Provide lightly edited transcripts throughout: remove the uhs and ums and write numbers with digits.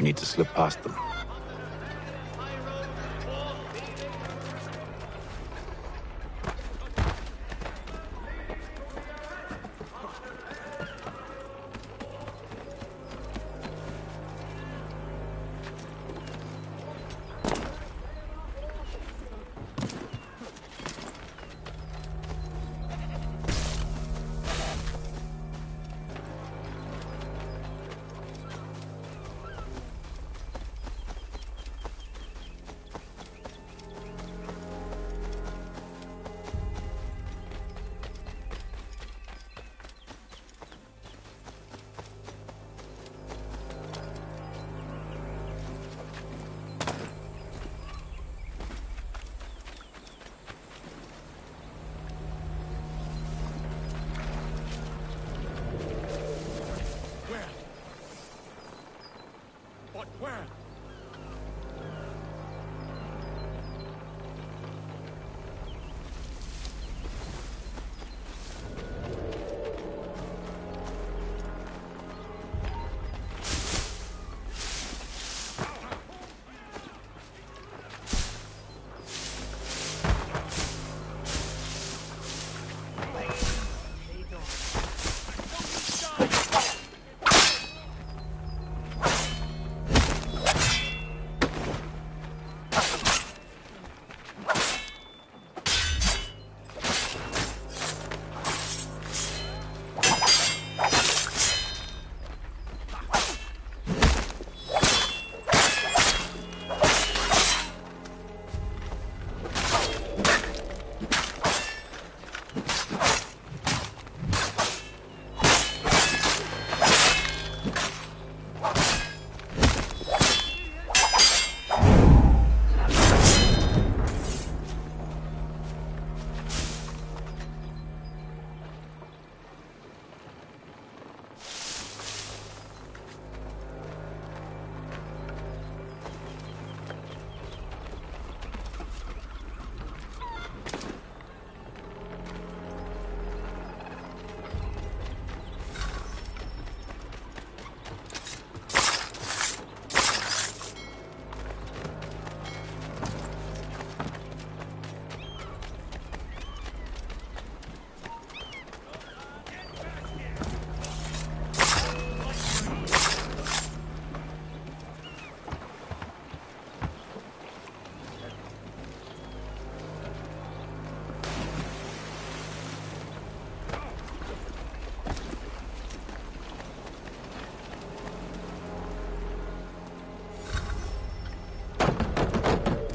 We need to slip past them.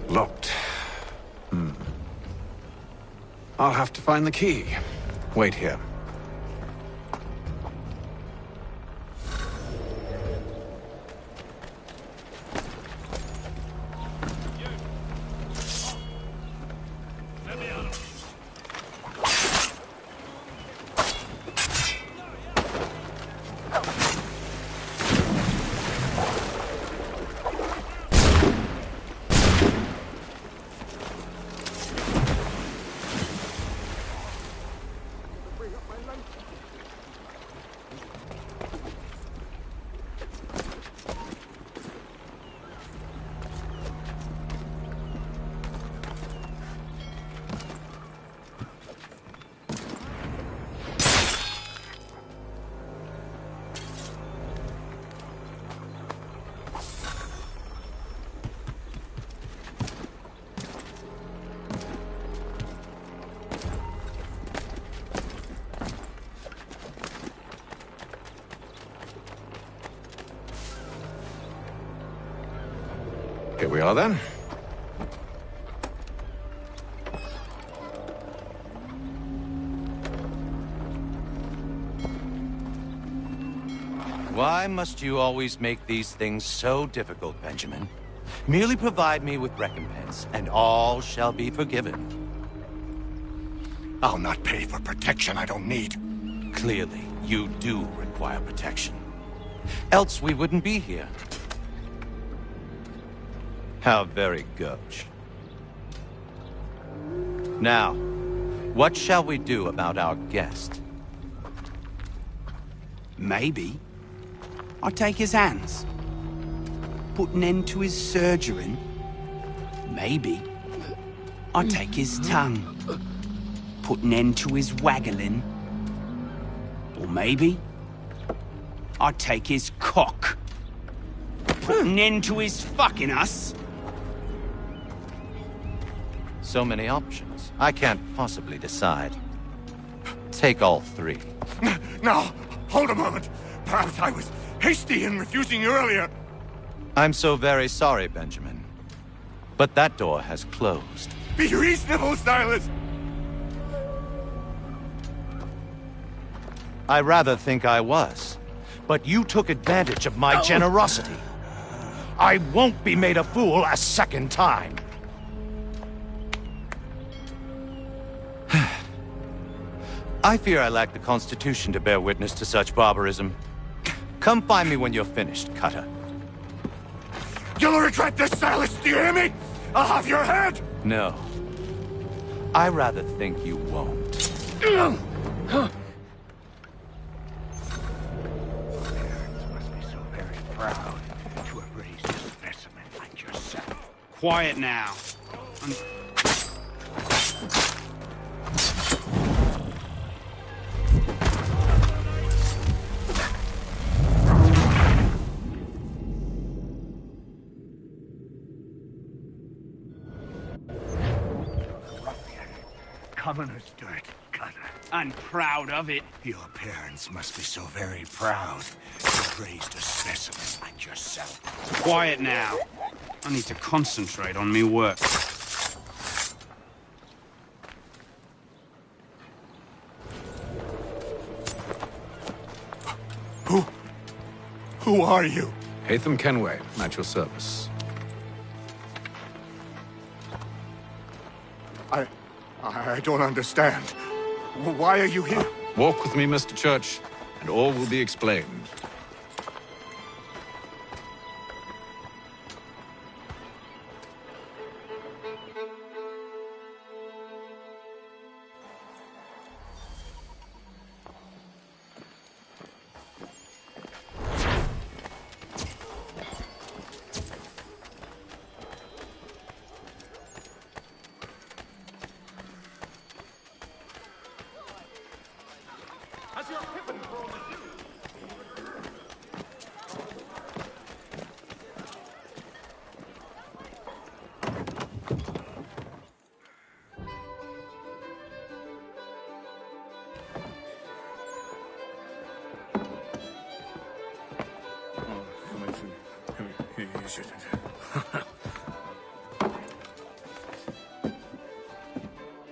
Locked. I'll have to find the key. Wait here. Here we are, then. Why must you always make these things so difficult, Benjamin? Merely provide me with recompense, and all shall be forgiven. I'll not pay for protection I don't need. Clearly, you do require protection. Else we wouldn't be here. How very gauche. Now, what shall we do about our guest? Maybe I take his hands. Put an end to his surgering? Maybe. I'd take his tongue. Put an end to his waggling? Or maybe I'd take his cock. Put an end to his fucking us? So many options. I can't possibly decide. Take all three. Now, hold a moment. Perhaps I was hasty in refusing you earlier. I'm so very sorry, Benjamin. But that door has closed. Be reasonable, Silas! I rather think I was. But you took advantage of my generosity. I won't be made a fool a second time. I fear I lack the constitution to bear witness to such barbarism. Come find me when you're finished, Cutter. You'll regret this, Silas, do you hear me? I'll have your head! No. I rather think you won't. Quiet now. Commoner's dirt, Cutter. I'm proud of it. Your parents must be so very proud. You've raised a specimen like yourself. Quiet now. I need to concentrate on me work. Who are you? Hatham Kenway, at your service. I don't understand. Why are you here? Walk with me, Mr. Church, and all will be explained.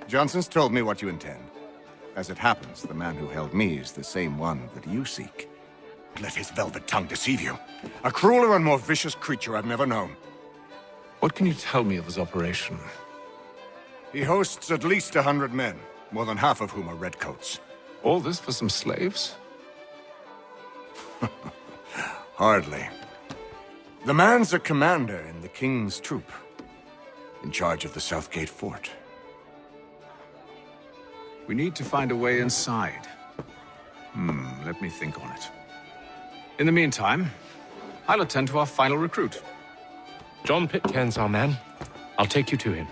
Johnson's told me what you intend. As it happens, the man who held me is the same one that you seek. Let his velvet tongue deceive you. A crueler and more vicious creature I've never known. What can you tell me of his operation? He hosts at least 100 men, more than half of whom are redcoats. All this for some slaves? Hardly. The man's a commander in the King's troop, in charge of the Southgate Fort. We need to find a way inside. Let me think on it. In the meantime, I'll attend to our final recruit. John Pitcairn's our man. I'll take you to him.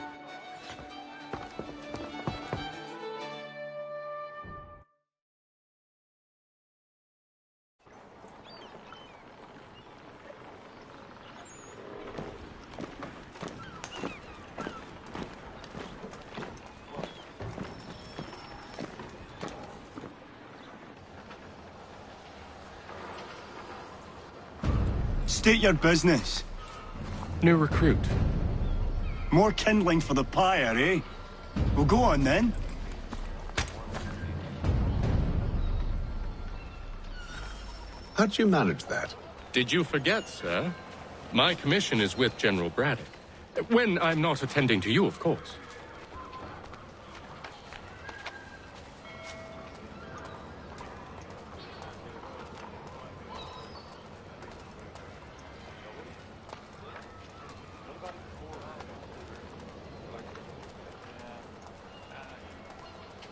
State your business. New recruit. More kindling for the pyre, eh? Well, go on then. How'd you manage that? Did you forget, sir? My commission is with General Braddock. When I'm not attending to you, of course.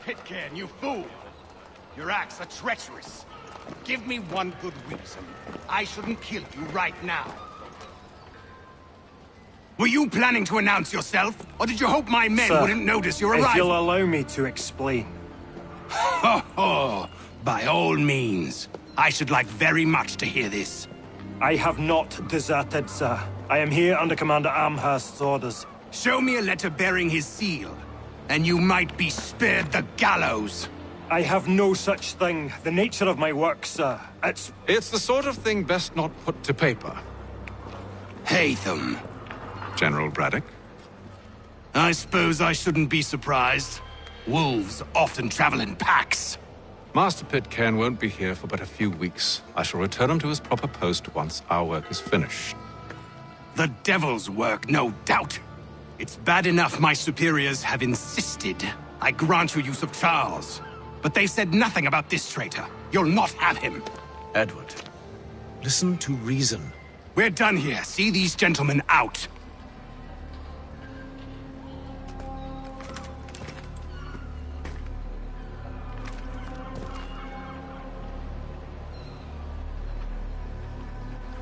Pitcairn, you fool! Your acts are treacherous. Give me one good reason I shouldn't kill you right now. Were you planning to announce yourself, or did you hope my men Sir, wouldn't notice your if you'll arrival? allow me to explain. Ho ho! By all means. I should like very much to hear this. I have not deserted, sir. I am here under Commander Amherst's orders. Show me a letter bearing his seal, and you might be spared the gallows. I have no such thing. The nature of my work, sir. It's the sort of thing best not put to paper. Haytham. General Braddock? I suppose I shouldn't be surprised. Wolves often travel in packs. Master Pitcairn won't be here for but a few weeks. I shall return him to his proper post once our work is finished. The devil's work, no doubt. It's bad enough my superiors have insisted I grant you use of Charles. But they've said nothing about this traitor. You'll not have him. Edward, listen to reason. We're done here. See these gentlemen out.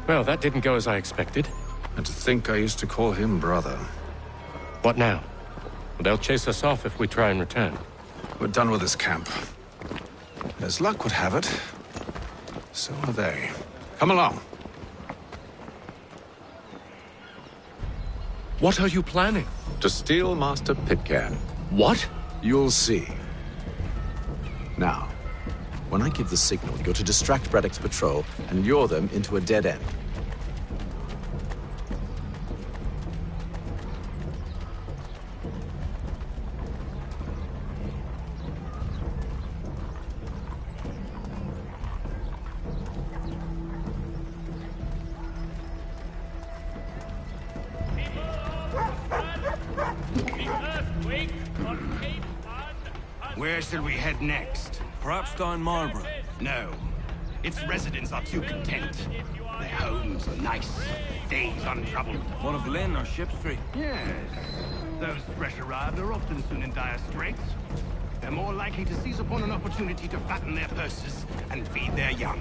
Well, that didn't go as I expected. And to think I used to call him brother. What now? Well, they'll chase us off if we try and return. We're done with this camp. As luck would have it, so are they. Come along. What are you planning? To steal Master Pitcairn. What? You'll see. Now, when I give the signal, you're to distract Braddock's patrol and lure them into a dead end. Where shall we head next? Perhaps down Marlborough. No. Its residents are too content. Their homes are nice, days untroubled. One of Lynn or Ship Street. Yes. Those fresh arrived are often soon in dire straits. They're more likely to seize upon an opportunity to fatten their purses and feed their young.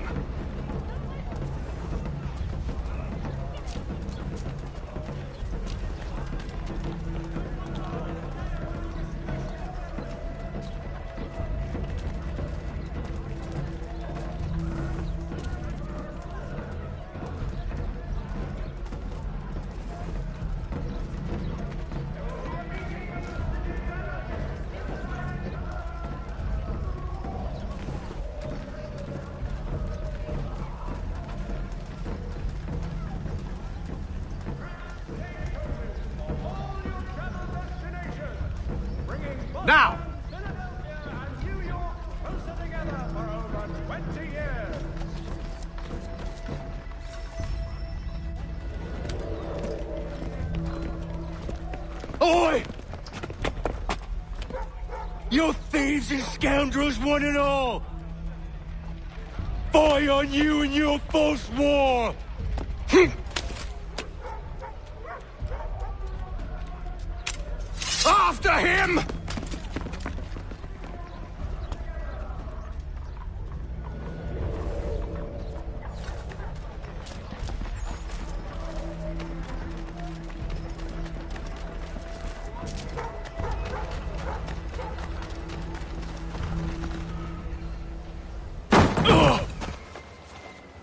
Now! Oi! You thieves and scoundrels, one and all! Fie on you and your false war! After him!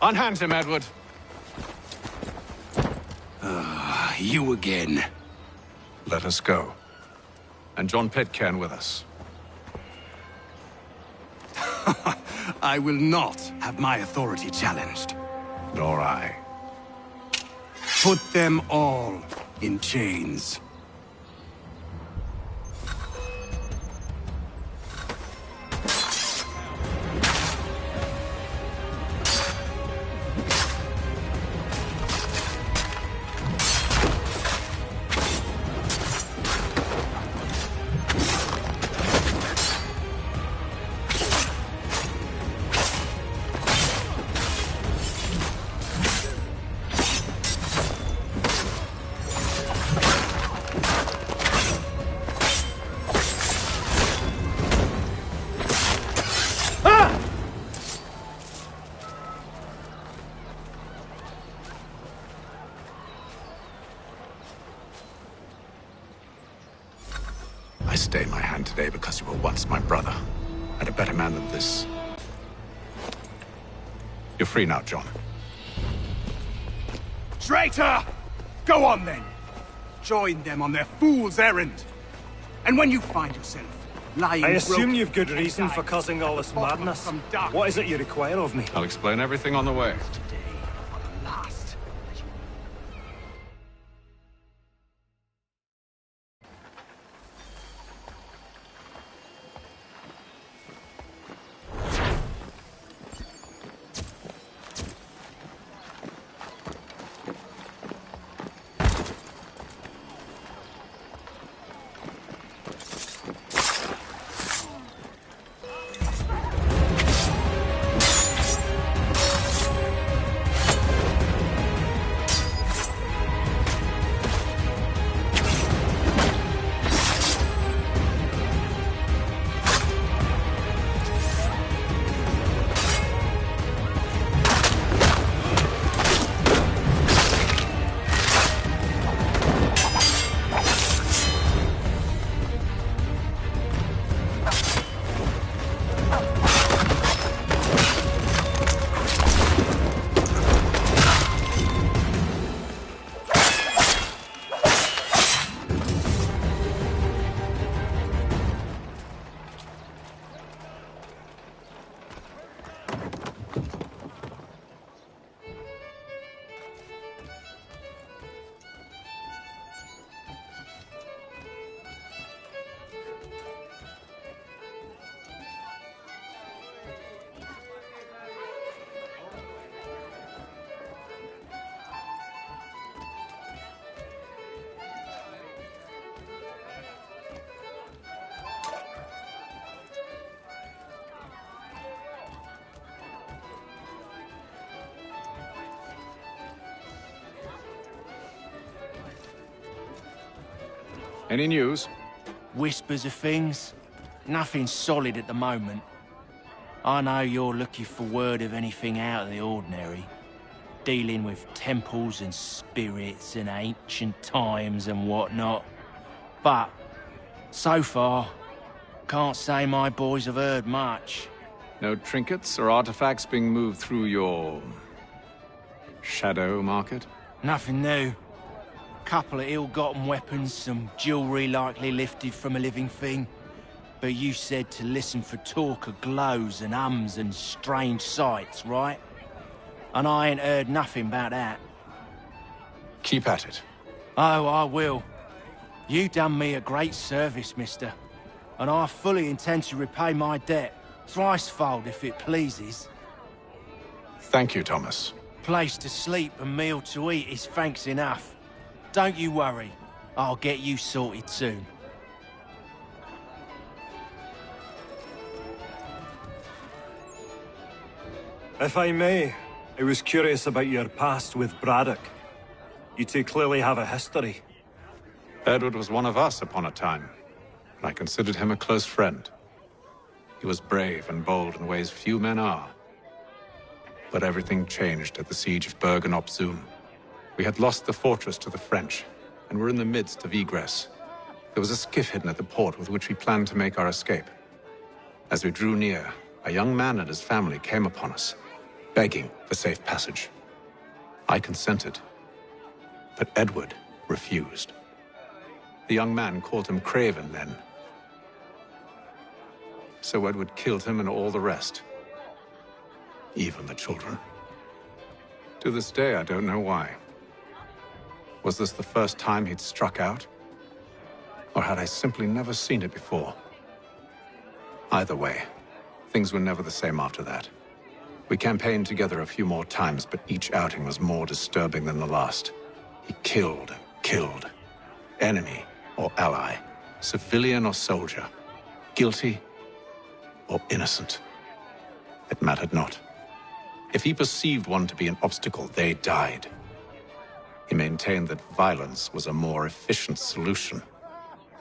Unhand him, Edward. You again. Let us go. And John Pitcairn with us. I will not have my authority challenged. Nor I. Put them all in chains. stay my hand today because you were once my brother, and a better man than this. You're free now, John. Traitor! Go on then! Join them on their fool's errand. And when you find yourself lying I assume broken you've good reason for causing all this madness. What is it you require of me? I'll explain everything on the way. Any news? Whispers of things. Nothing solid at the moment. I know you're looking for word of anything out of the ordinary. Dealing with temples and spirits and ancient times and whatnot. But, so far, can't say my boys have heard much. No trinkets or artifacts being moved through your... shadow market? Nothing new. Couple of ill-gotten weapons, some jewelry likely lifted from a living thing. But you said to listen for talk of glows and ums and strange sights, right? And I ain't heard nothing about that. Keep at it. Oh, I will. You done me a great service, mister. And I fully intend to repay my debt. Thricefold, if it pleases. Thank you, Thomas. Place to sleep and meal to eat is thanks enough. Don't you worry. I'll get you sorted soon. If I may, I was curious about your past with Braddock. You two clearly have a history. Edward was one of us upon a time, and I considered him a close friend. He was brave and bold in ways few men are. But everything changed at the siege of Bergen op Zoom. We had lost the fortress to the French, and were in the midst of egress. There was a skiff hidden at the port with which we planned to make our escape. As we drew near, a young man and his family came upon us, begging for safe passage. I consented, but Edward refused. The young man called him Craven then. So Edward killed him and all the rest. Even the children. To this day, I don't know why. Was this the first time he'd struck out? Or had I simply never seen it before? Either way, things were never the same after that. We campaigned together a few more times, but each outing was more disturbing than the last. He killed and killed. Enemy or ally, civilian or soldier, guilty or innocent. It mattered not. If he perceived one to be an obstacle, they died. He maintained that violence was a more efficient solution.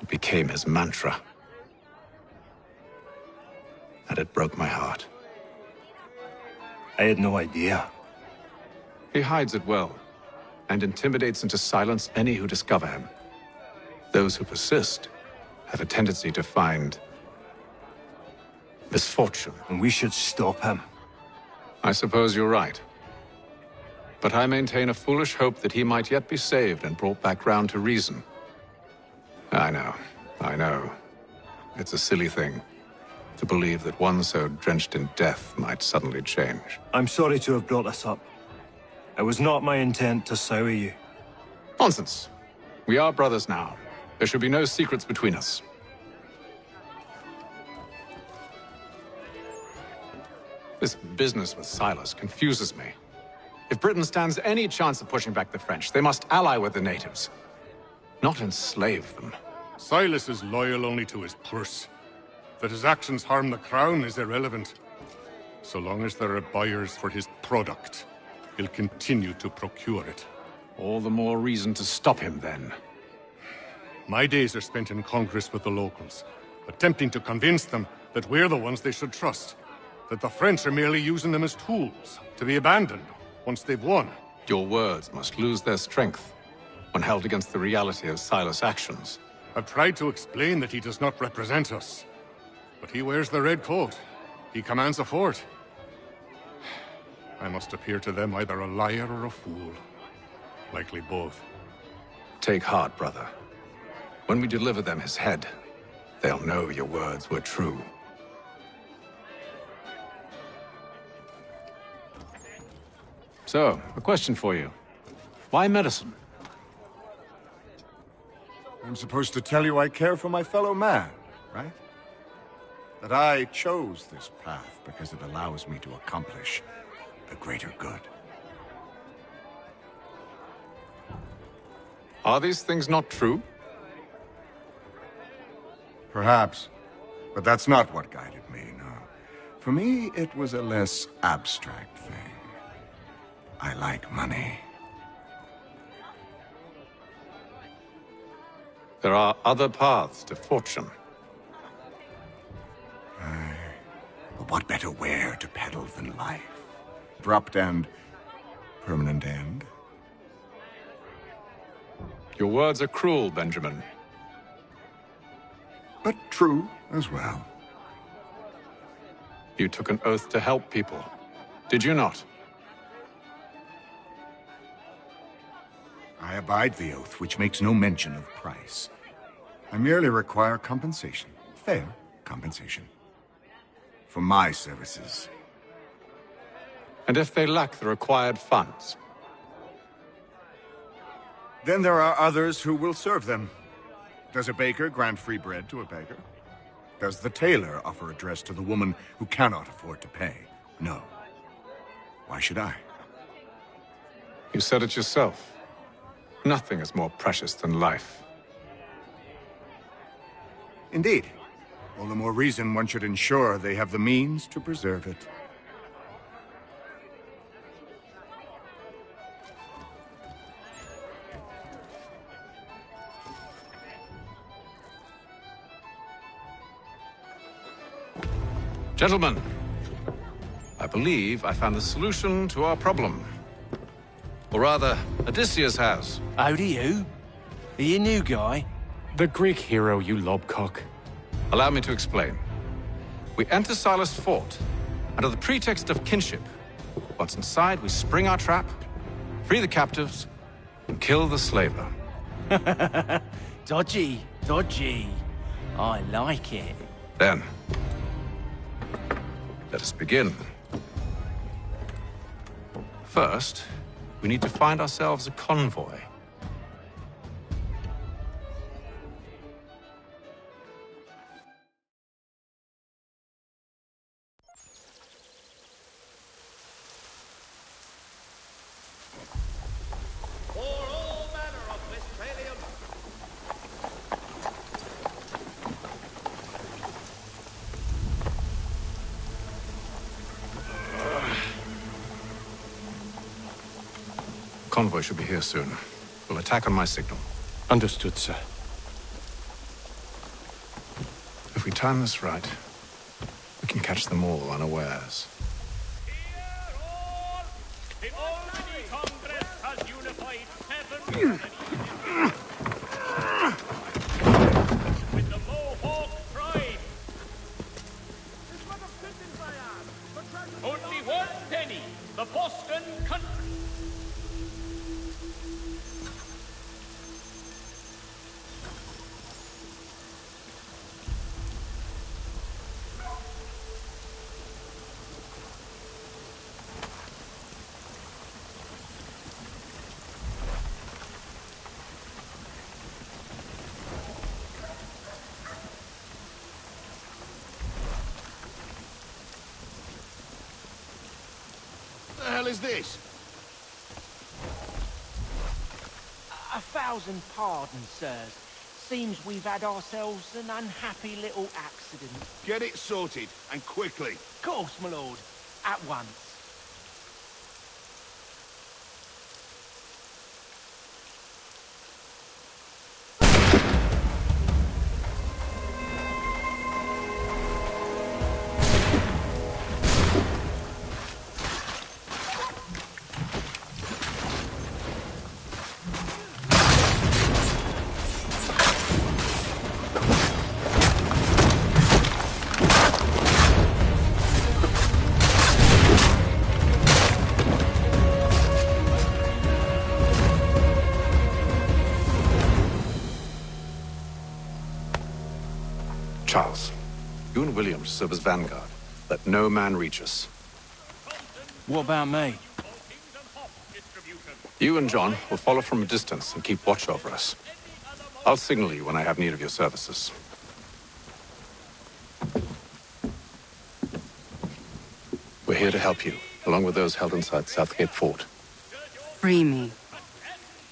It became his mantra. And it broke my heart. I had no idea. He hides it well, and intimidates into silence any who discover him. Those who persist have a tendency to find misfortune. And we should stop him. I suppose you're right. But I maintain a foolish hope that he might yet be saved and brought back round to reason. I know. It's a silly thing to believe that one so drenched in death might suddenly change. I'm sorry to have brought this up. It was not my intent to sour you. Nonsense. We are brothers now. There should be no secrets between us. This business with Silas confuses me. If Britain stands any chance of pushing back the French, they must ally with the natives, not enslave them. Silas is loyal only to his purse. That his actions harm the crown is irrelevant. So long as there are buyers for his product, he'll continue to procure it. All the more reason to stop him, then. My days are spent in Congress with the locals, attempting to convince them that we're the ones they should trust. That the French are merely using them as tools, to be abandoned once they've won. Your words must lose their strength when held against the reality of Silas' actions. I've tried to explain that he does not represent us. But he wears the red coat. He commands a fort. I must appear to them either a liar or a fool. Likely both. Take heart, brother. When we deliver them his head, they'll know your words were true. So, a question for you. Why medicine? I'm supposed to tell you I care for my fellow man, right? That I chose this path because it allows me to accomplish a greater good. Are these things not true? Perhaps. But that's not what guided me, no. For me, it was a less abstract thing. I like money. There are other paths to fortune. But what better ware to peddle than life? Abrupt and permanent end. Your words are cruel, Benjamin. But true as well. You took an oath to help people, did you not? I abide the oath, which makes no mention of price. I merely require compensation. Fair compensation. For my services. And if they lack the required funds? Then there are others who will serve them. Does a baker grant free bread to a beggar? Does the tailor offer a dress to the woman who cannot afford to pay? No. Why should I? You said it yourself. Nothing is more precious than life. Indeed. All the more reason one should ensure they have the means to preserve it. Gentlemen, I believe I found the solution to our problem. Or rather, Odysseus has. Oh, do you? Are you a new guy? The Greek hero, you lobcock. Allow me to explain. We enter Silas' fort under the pretext of kinship. Once inside, we spring our trap, free the captives, and kill the slaver. Dodgy, dodgy. I like it. Then, let us begin. First, we need to find ourselves a convoy. Convoy should be here soon. We'll attack on my signal. Understood, sir. If we time this right, we can catch them all unawares. The Almighty Congress has unified heaven and earth with the most the hell is this? 1,000 pardons, sirs. Seems we've had ourselves an unhappy little accident. Get it sorted, and quickly. Of course, my lord. At once. Charles, you and William serve as vanguard. Let no man reach us. What about me? You and John will follow from a distance and keep watch over us. I'll signal you when I have need of your services. We're here to help you, along with those held inside Southgate Fort. Free me.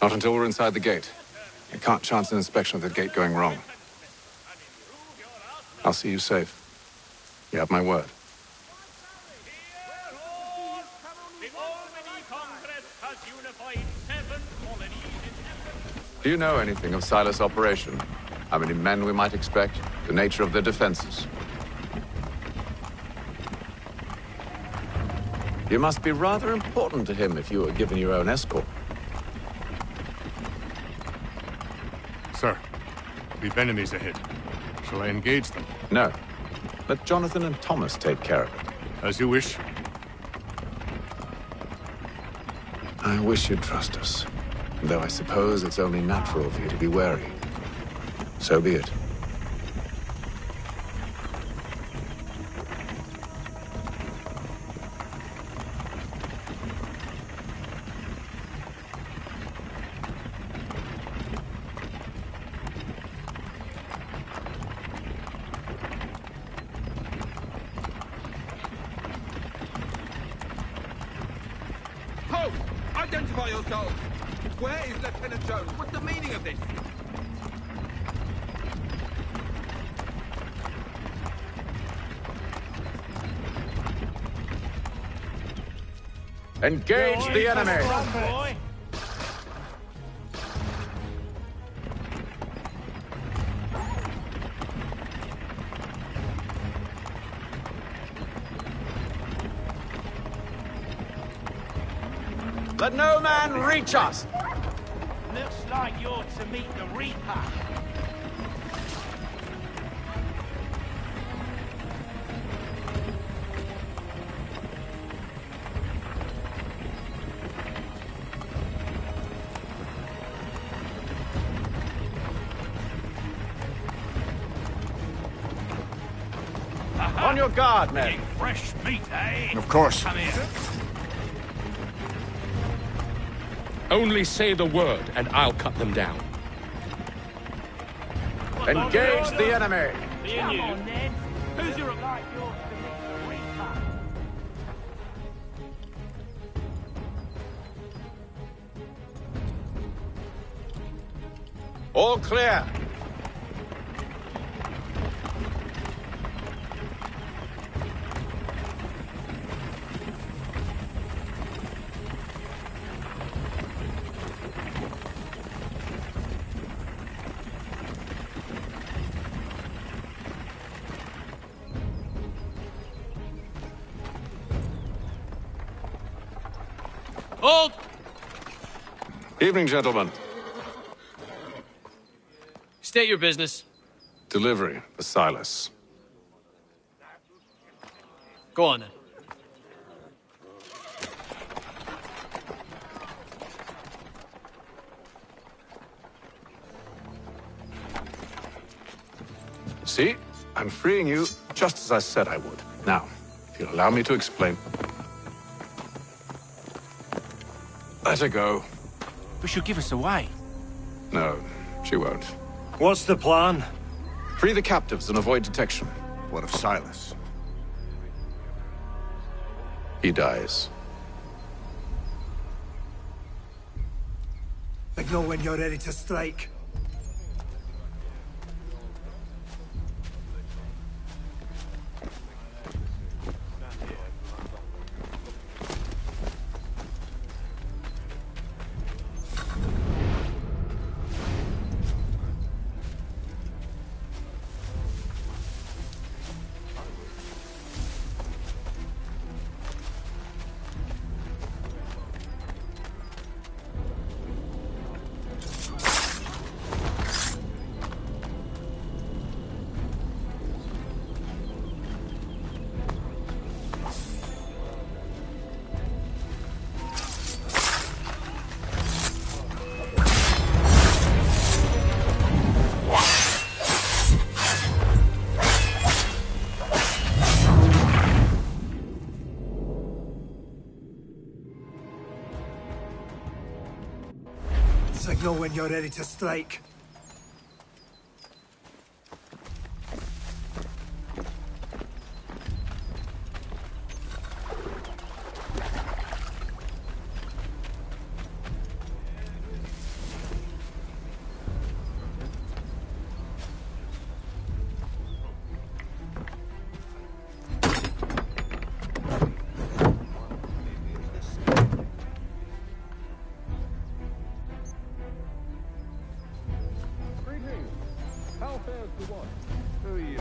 Not until we're inside the gate. I can't chance an inspection of the gate going wrong. I'll see you safe. You have my word. Do you know anything of Silas' operation? How many men we might expect? The nature of their defenses? You must be rather important to him if you were given your own escort. Sir, we've enemies ahead. Shall I engage them? No. Let Jonathan and Thomas take care of it. As you wish. I wish you'd trust us. Though I suppose it's only natural for you to be wary. So be it. Halt! Identify yourselves! Where is Lieutenant Jones? What's the meaning of this? Engage the enemy! Let no man reach us! Looks like you're to meet the Reaper. On your guard, men! Fresh meat, eh? Of course. Come here. Only say the word, and I'll cut them down. Engage the enemy! Come on, then. Who's your like yours to meet the Reaper? All clear! Hold! Evening, gentlemen. State your business. Delivery for Silas. Go on, then. See? I'm freeing you just as I said I would. Now, if you'll allow me to explain. Let her go. But she'll give us away. No, she won't. What's the plan? Free the captives and avoid detection. What of Silas? He dies. Signal when you're ready to strike. Signal when you're ready to strike. Who are you?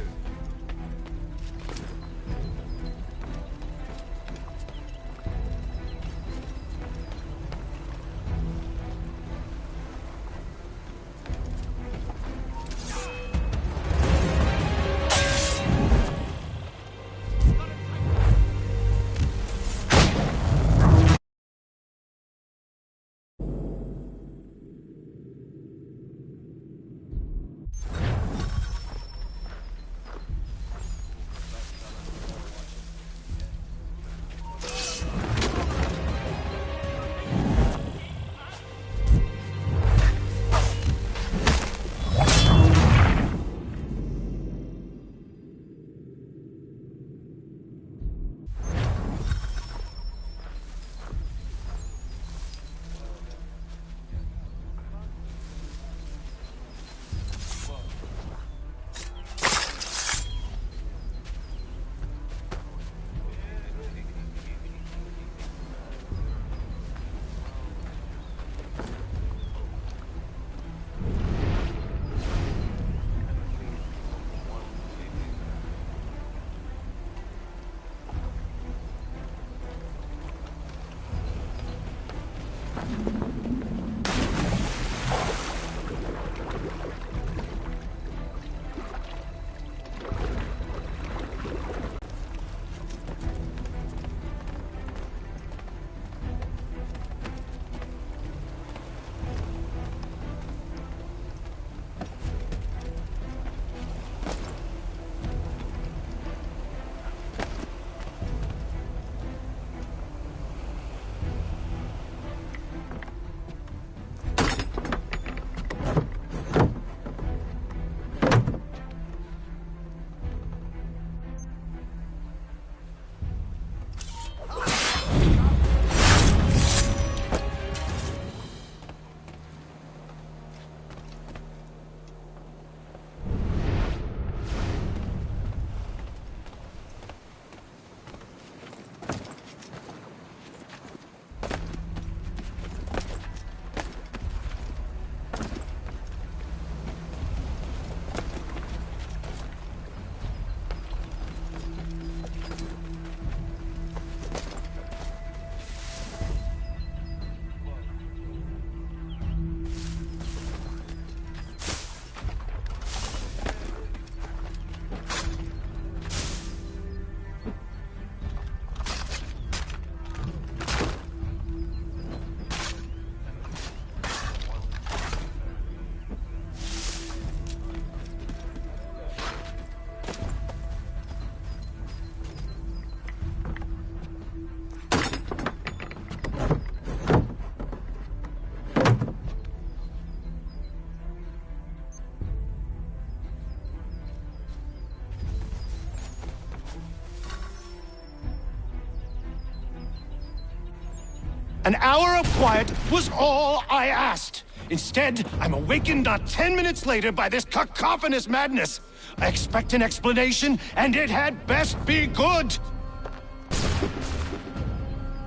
An hour of quiet was all I asked. Instead, I'm awakened not 10 minutes later by this cacophonous madness. I expect an explanation, and it had best be good.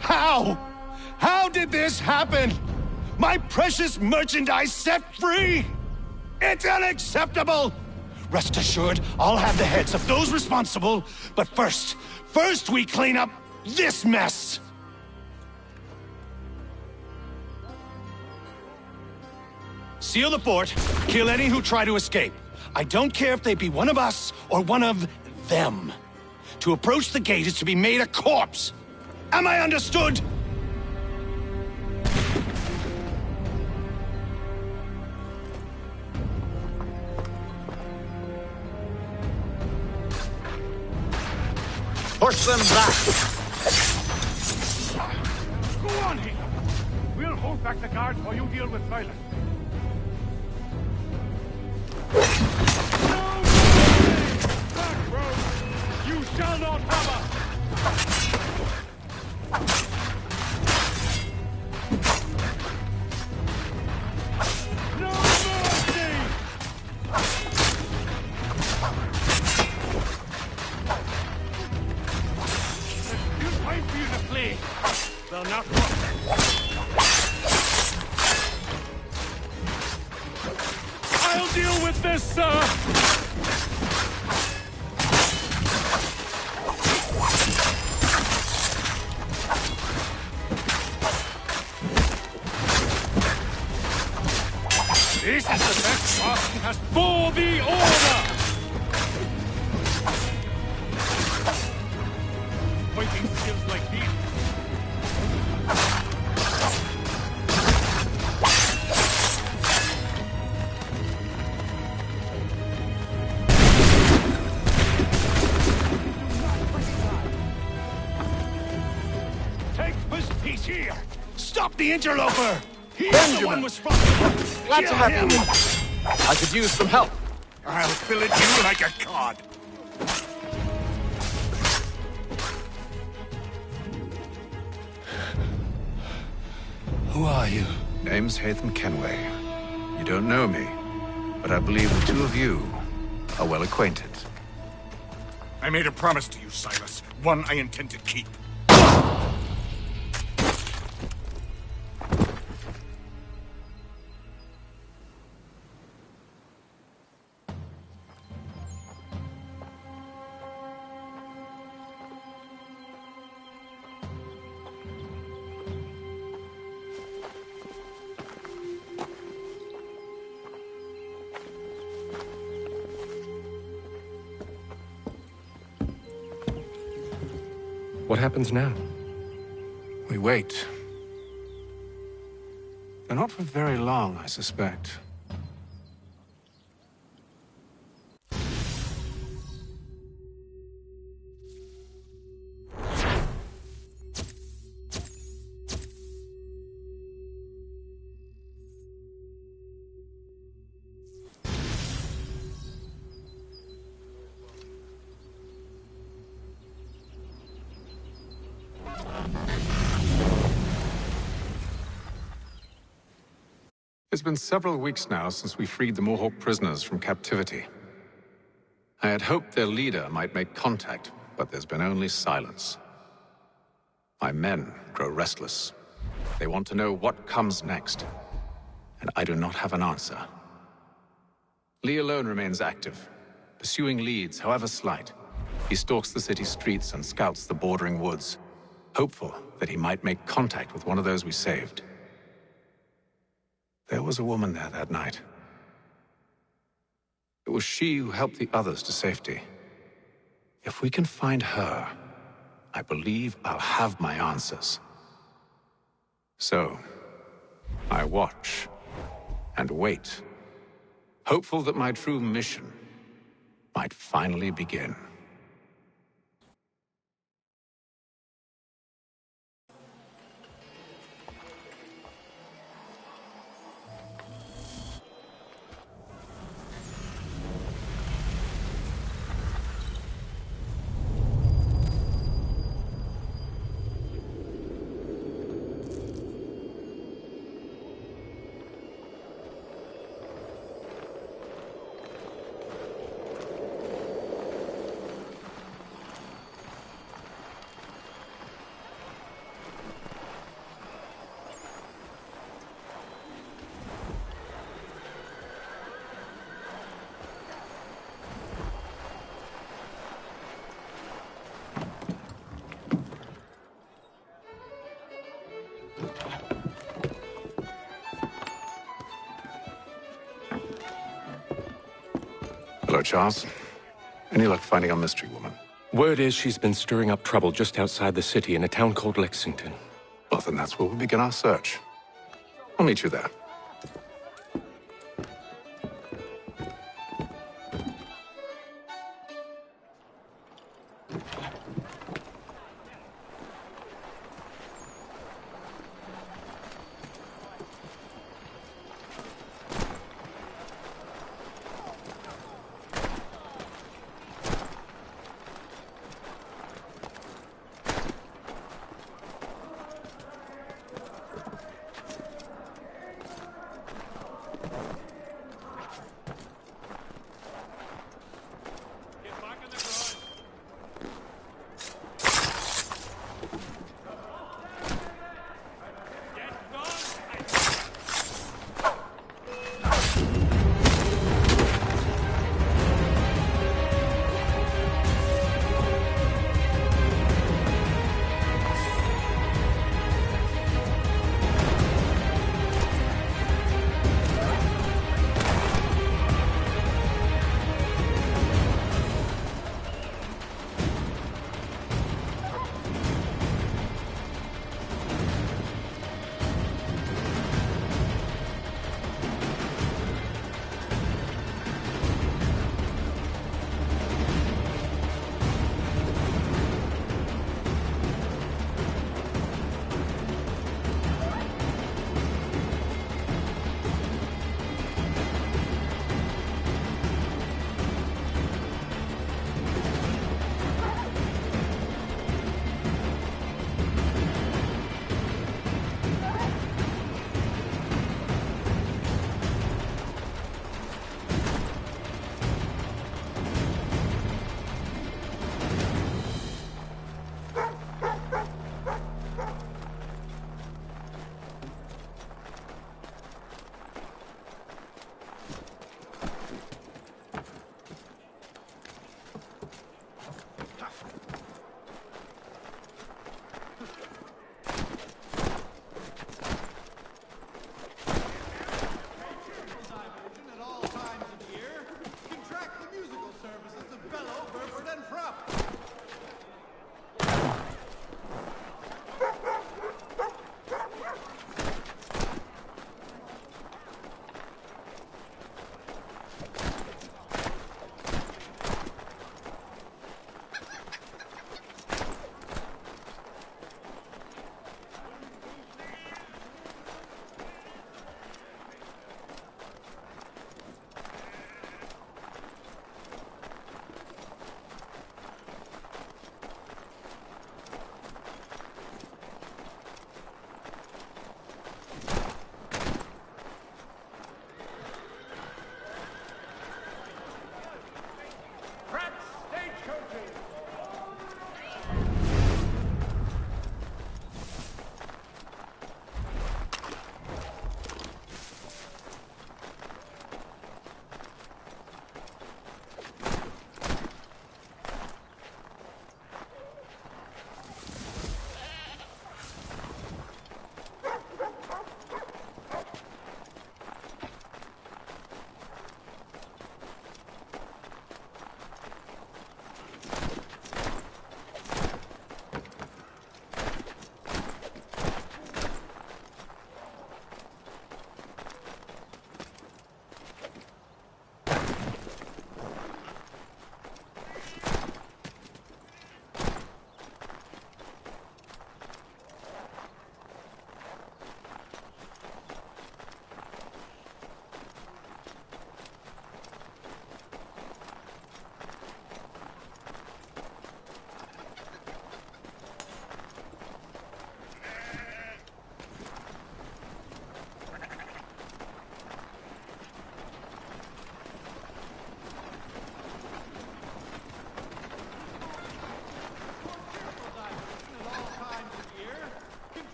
How? How did this happen? My precious merchandise set free? It's unacceptable! Rest assured, I'll have the heads of those responsible, but first we clean up this mess! Seal the fort, kill any who try to escape. I don't care if they be one of us or one of them. To approach the gate is to be made a corpse. Am I understood? Push them back! Go on, Heath! We'll hold back the guards while you deal with Silas. No! Back, road! You shall not have us! No mercy! There's still time for you to flee. They'll not work. I'll deal with this, sir! This is the best Boston has for the order! Fighting skills like these. Here! Stop the interloper! He's the one responsible! Glad to have you. I could use some help. I'll fillet you like a cod. Who are you? Name's Haytham Kenway. You don't know me, but I believe the two of you are well acquainted. I made a promise to you, Silas. One I intend to keep. What happens now? We wait. But not for very long, I suspect. It's been several weeks now since we freed the Mohawk prisoners from captivity. I had hoped their leader might make contact, but there's been only silence. My men grow restless. They want to know what comes next, and I do not have an answer. Lee alone remains active, pursuing leads, however slight. He stalks the city streets and scouts the bordering woods, hopeful that he might make contact with one of those we saved. There was a woman there that night. It was she who helped the others to safety. If we can find her, I believe I'll have my answers. So, I watch and wait, hopeful that my true mission might finally begin. Hello, Charles. Any luck finding our mystery woman? Word is she's been stirring up trouble just outside the city in a town called Lexington. Well, then that's where we'll begin our search. I'll meet you there.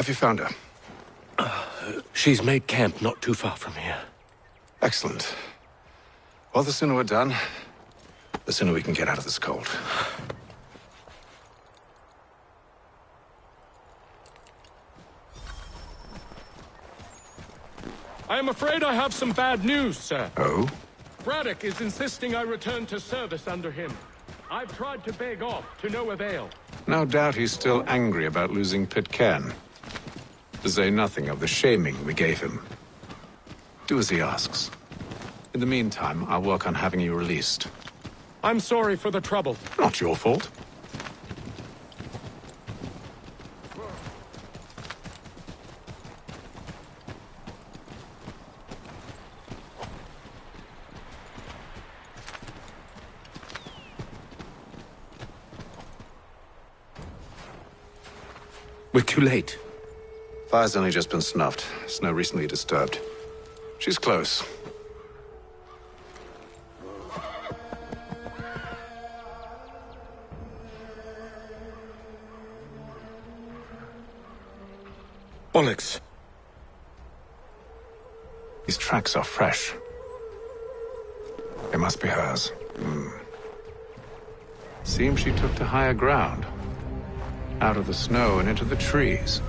Have you found her? She's made camp not too far from here. Excellent. Well, the sooner we're done, the sooner we can get out of this cold. I am afraid I have some bad news, sir. Oh? Braddock is insisting I return to service under him. I've tried to beg off, to no avail. No doubt he's still angry about losing Pitcairn. To say nothing of the shaming we gave him. Do as he asks. In the meantime, I'll work on having you released. I'm sorry for the trouble. Not your fault. We're too late. Fire's only just been snuffed. Snow recently disturbed. She's close. Bollocks. These tracks are fresh. They must be hers. Seems she took to higher ground. Out of the snow and into the trees.